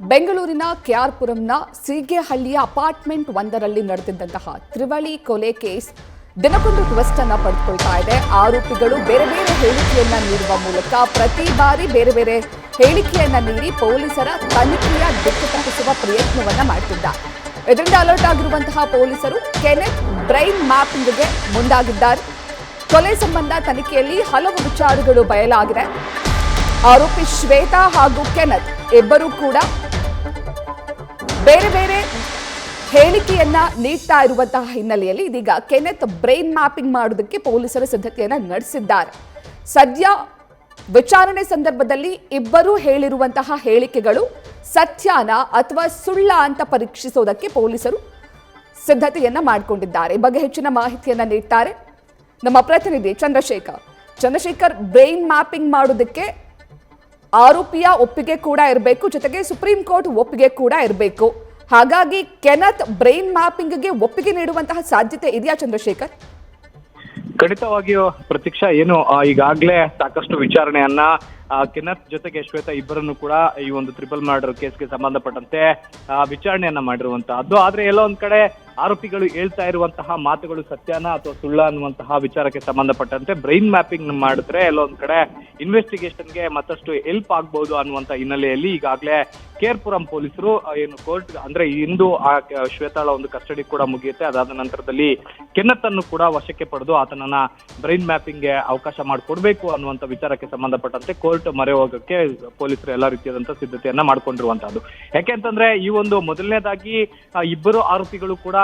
ಬೆಂಗಳೂರಿನ ಕೆಆರ್ಪುರಂನ ಸೀಗೆಹಳ್ಳಿಯ ಅಪಾರ್ಟ್ಮೆಂಟ್ ಒಂದರಲ್ಲಿ ನಡೆದಿದ್ದಂತಹ ತ್ರಿವಳಿ ಕೊಲೆ ಕೇಸ್ ದಿನಕ್ಕೊಂದು ಟ್ವಿಸ್ಟ್ ಅನ್ನು ಪಡೆದುಕೊಳ್ತಾ ಇದೆ. ಆರೋಪಿಗಳು ಬೇರೆ ಬೇರೆ ಹೇಳಿಕೆಯನ್ನ ನೀಡುವ ಮೂಲಕ ಪ್ರತಿ ಬಾರಿ ಬೇರೆ ಬೇರೆ ಹೇಳಿಕೆಯನ್ನ ನೀಡಿ ಪೊಲೀಸರ ತನಿಖೆಯ ದಿಕ್ಕು ತಪ್ಪಿಸುವ ಪ್ರಯತ್ನವನ್ನ ಮಾಡ್ತಿದ್ದಾರೆ. ಇದರಿಂದ ಅಲರ್ಟ್ ಆಗಿರುವಂತಹ ಪೊಲೀಸರು ಕೆನೆತ್ ಬ್ರೈನ್ ಮ್ಯಾಪಿಂಗ್ಗೆ ಮುಂದಾಗಿದ್ದಾರೆ. ಕೊಲೆ ಸಂಬಂಧ ತನಿಖೆಯಲ್ಲಿ ಹಲವು ವಿಚಾರಗಳು ಬಯಲಾಗಿದೆ. ಆರೋಪಿ ಶ್ವೇತಾ ಹಾಗೂ ಕೆನೆತ್ ಇಬ್ಬರೂ ಕೂಡ ಬೇರೆ ಬೇರೆ ಹೇಳಿಕೆಯನ್ನ ನೀಡ್ತಾ ಇರುವಂತಹ ಹಿನ್ನೆಲೆಯಲ್ಲಿ ಇದೀಗ ಕೆನೆತ್ ಬ್ರೈನ್ ಮ್ಯಾಪಿಂಗ್ ಮಾಡೋದಕ್ಕೆ ಪೊಲೀಸರ ಸಿದ್ಧತೆಯನ್ನ ನಡೆಸಿದ್ದಾರೆ. ಸದ್ಯ ವಿಚಾರಣೆ ಸಂದರ್ಭದಲ್ಲಿ ಇಬ್ಬರು ಹೇಳಿರುವಂತಹ ಹೇಳಿಕೆಗಳು ಸತ್ಯನ ಅಥವಾ ಸುಳ್ಳ ಅಂತ ಪರೀಕ್ಷಿಸೋದಕ್ಕೆ ಪೊಲೀಸರು ಸಿದ್ಧತೆಯನ್ನ ಮಾಡಿಕೊಂಡಿದ್ದಾರೆ. ಈ ಬಗ್ಗೆ ಹೆಚ್ಚಿನ ಮಾಹಿತಿಯನ್ನ ನೀಡ್ತಾರೆ ನಮ್ಮ ಪ್ರತಿನಿಧಿ ಚಂದ್ರಶೇಖರ್. ಬ್ರೈನ್ ಮ್ಯಾಪಿಂಗ್ ಮಾಡೋದಕ್ಕೆ ಆರೋಪಿಯ ಒಪ್ಪಿಗೆ ಕೂಡ ಇರಬೇಕು, ಜೊತೆಗೆ ಸುಪ್ರೀಂ ಕೋರ್ಟ್ ಒಪ್ಪಿಗೆ ಕೂಡ ಇರಬೇಕು. ಹಾಗಾಗಿ ಕೆನೆತ್ ಬ್ರೈನ್ ಮ್ಯಾಪಿಂಗ್ಗೆ ಒಪ್ಪಿಗೆ ನೀಡುವಂತಹ ಸಾಧ್ಯತೆ ಇದೆಯಾ ಚಂದ್ರಶೇಖರ್? ಖಂಡಿತವಾಗಿಯೂ ಪ್ರತೀಕ್ಷಾ, ಏನು ಈಗಾಗಲೇ ಸಾಕಷ್ಟು ವಿಚಾರಣೆಯನ್ನ ಕೆನೆತ್ ಜೊತೆಗೆ ಶ್ವೇತಾ ಇಬ್ಬರನ್ನು ಕೂಡ ಈ ಒಂದು ಟ್ರಿಪಲ್ ಮರ್ಡರ್ ಕೇಸ್ಗೆ ಸಂಬಂಧಪಟ್ಟಂತೆ ವಿಚಾರಣೆಯನ್ನ ಮಾಡಿರುವಂತಹದ್ದು. ಆದ್ರೆ ಎಲ್ಲೋ ಒಂದ್ ಕಡೆ ಆರೋಪಿಗಳು ಹೇಳ್ತಾ ಇರುವಂತಹ ಮಾತುಗಳು ಸತ್ಯನ ಅಥವಾ ಸುಳ್ಳ ಅನ್ನುವಂತಹ ವಿಚಾರಕ್ಕೆ ಸಂಬಂಧಪಟ್ಟಂತೆ ಬ್ರೈನ್ ಮ್ಯಾಪಿಂಗ್ ಮಾಡಿದ್ರೆ ಎಲ್ಲೋ ಒಂದ್ ಕಡೆ ಇನ್ವೆಸ್ಟಿಗೇಷನ್ಗೆ ಮತ್ತಷ್ಟು ಹೆಲ್ಪ್ ಆಗ್ಬಹುದು ಅನ್ನುವಂತ ಹಿನ್ನೆಲೆಯಲ್ಲಿ ಈಗಾಗಲೇ ಕೆಆರ್ಪುರಂ ಪೊಲೀಸರು ಏನು ಕೋರ್ಟ್ ಅಂದ್ರೆ ಇಂದು ಆ ಶ್ವೇತಾಳ ಒಂದು ಕಸ್ಟಡಿ ಕೂಡ ಮುಗಿಯುತ್ತೆ. ಅದಾದ ನಂತರದಲ್ಲಿ ಕೆನೆತ್ ಅನ್ನು ಕೂಡ ವಶಕ್ಕೆ ಪಡೆದು ಆತನನ್ನ ಬ್ರೈನ್ ಮ್ಯಾಪಿಂಗ್ಗೆ ಅವಕಾಶ ಮಾಡಿಕೊಡ್ಬೇಕು ಅನ್ನುವಂತ ವಿಚಾರಕ್ಕೆ ಸಂಬಂಧಪಟ್ಟಂತೆ ಕೋರ್ಟ್ ಮೊರೆ ಹೋಗಕ್ಕೆ ಪೊಲೀಸರು ಎಲ್ಲಾ ರೀತಿಯಾದಂತಹ ಸಿದ್ಧತೆಯನ್ನ ಮಾಡ್ಕೊಂಡಿರುವಂತಹದ್ದು. ಯಾಕೆಂತಂದ್ರೆ ಈ ಒಂದು ಮೊದಲನೇದಾಗಿ ಇಬ್ಬರು ಆರೋಪಿಗಳು ಕೂಡ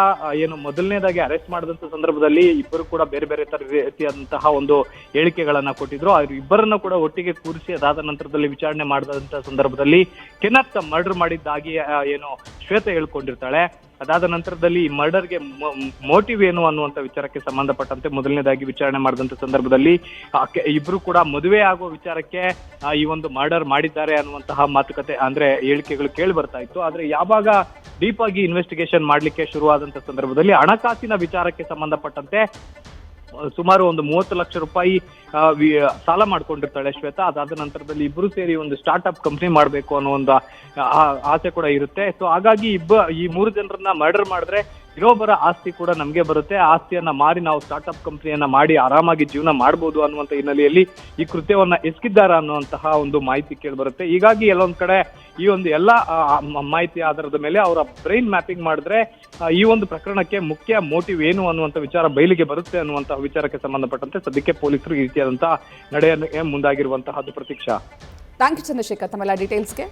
ಏನು ಮೊದಲನೇದಾಗಿ ಅರೆಸ್ಟ್ ಮಾಡಿದಂತ ಸಂದರ್ಭದಲ್ಲಿ ಇಬ್ಬರು ಕೂಡ ಬೇರೆ ಬೇರೆ ರೀತಿಯಾದಂತಹ ಒಂದು ಹೇಳಿಕೆಗಳನ್ನ ಕೊಟ್ಟಿದ್ರು. ಅವ್ರು ಇಬ್ಬರನ್ನ ಕೂಡ ಒಟ್ಟಿಗೆ ಕೂರಿಸಿ ಅದಾದ ನಂತರದಲ್ಲಿ ವಿಚಾರಣೆ ಮಾಡಿದಂತ ಸಂದರ್ಭದಲ್ಲಿ ಕೆನೆತ್ ಮರ್ಡರ್ ಮಾಡಿದ್ದಾಗಿ ಏನು ಶ್ವೇತಾ ಹೇಳ್ಕೊಂಡಿರ್ತಾಳೆ. ಅದಾದ ನಂತರದಲ್ಲಿ ಈ ಮರ್ಡರ್ಗೆ ಮೋಟಿವ್ ಏನು ಅನ್ನುವಂತ ವಿಚಾರಕ್ಕೆ ಸಂಬಂಧಪಟ್ಟಂತೆ ಮೊದಲನೇದಾಗಿ ವಿಚಾರಣೆ ಮಾಡಿದಂತ ಸಂದರ್ಭದಲ್ಲಿ ಇಬ್ರು ಕೂಡ ಮದುವೆ ಆಗುವ ವಿಚಾರಕ್ಕೆ ಈ ಒಂದು ಮರ್ಡರ್ ಮಾಡಿದ್ದಾರೆ ಅನ್ನುವಂತಹ ಮಾತುಕತೆ ಅಂದ್ರೆ ಹೇಳಿಕೆಗಳು ಕೇಳಿ ಬರ್ತಾ ಇತ್ತು. ಆದ್ರೆ ಯಾವಾಗ ಡೀಪ್ ಆಗಿ ಇನ್ವೆಸ್ಟಿಗೇಷನ್ ಮಾಡ್ಲಿಕ್ಕೆ ಶುರುವಾದಂತ ಸಂದರ್ಭದಲ್ಲಿ ಹಣಕಾಸಿನ ವಿಚಾರಕ್ಕೆ ಸಂಬಂಧಪಟ್ಟಂತೆ ಸುಮಾರು ಒಂದು 30 ಲಕ್ಷ ರೂಪಾಯಿ ಸಾಲ ಮಾಡ್ಕೊಂಡಿರ್ತಾಳೆ ಶ್ವೇತಾ. ಅದಾದ ನಂತರದಲ್ಲಿ ಇಬ್ರು ಸೇರಿ ಒಂದು ಸ್ಟಾರ್ಟ್ ಅಪ್ ಕಂಪ್ನಿ ಮಾಡ್ಬೇಕು ಅನ್ನೋ ಒಂದು ಆಸೆ ಕೂಡ ಇರುತ್ತೆ. ಸೊ ಹಾಗಾಗಿ ಈ 3 ಜನರನ್ನ ಮರ್ಡರ್ ಮಾಡಿದ್ರೆ ಇನ್ನೊಬ್ಬರ ಆಸ್ತಿ ಕೂಡ ನಮ್ಗೆ ಬರುತ್ತೆ. ಆಸ್ತಿಯನ್ನ ಮಾರಿ ನಾವು ಸ್ಟಾರ್ಟ್ ಅಪ್ ಕಂಪ್ನಿಯನ್ನ ಮಾಡಿ ಆರಾಮಾಗಿ ಜೀವನ ಮಾಡಬಹುದು ಅನ್ನುವಂತ ಹಿನ್ನೆಲೆಯಲ್ಲಿ ಈ ಕೃತ್ಯವನ್ನ ಎಸಗಿದ್ದಾರ ಅನ್ನುವಂತಹ ಒಂದು ಮಾಹಿತಿ ಕೇಳಿ ಬರುತ್ತೆ. ಹೀಗಾಗಿ ಎಲ್ಲೊಂದ್ ಕಡೆ ಈ ಒಂದು ಎಲ್ಲಾ ಮಾಹಿತಿ ಆಧಾರದ ಮೇಲೆ ಅವರ ಬ್ರೈನ್ ಮ್ಯಾಪಿಂಗ್ ಮಾಡಿದ್ರೆ ಈ ಒಂದು ಪ್ರಕರಣಕ್ಕೆ ಮುಖ್ಯ ಮೋಟಿವ್ ಏನು ಅನ್ನುವಂತ ವಿಚಾರ ಬಯಲಿಗೆ ಬರುತ್ತೆ ಅನ್ನುವಂತಹ ವಿಚಾರಕ್ಕೆ ಸಂಬಂಧಪಟ್ಟಂತೆ ಸದ್ಯಕ್ಕೆ ಪೊಲೀಸರು ಈ ರೀತಿಯಾದಂತಹ ನಡೆಯನ್ನು ಮುಂದಾಗಿರುವಂತಹದ್ದು. ಪ್ರತೀಕ್ಷಾ, ಥ್ಯಾಂಕ್ ಯು ಚಂದ್ರಶೇಖರ್ ತಮ್ಮೆಲ್ಲ ಡೀಟೇಲ್ಸ್ಗೆ.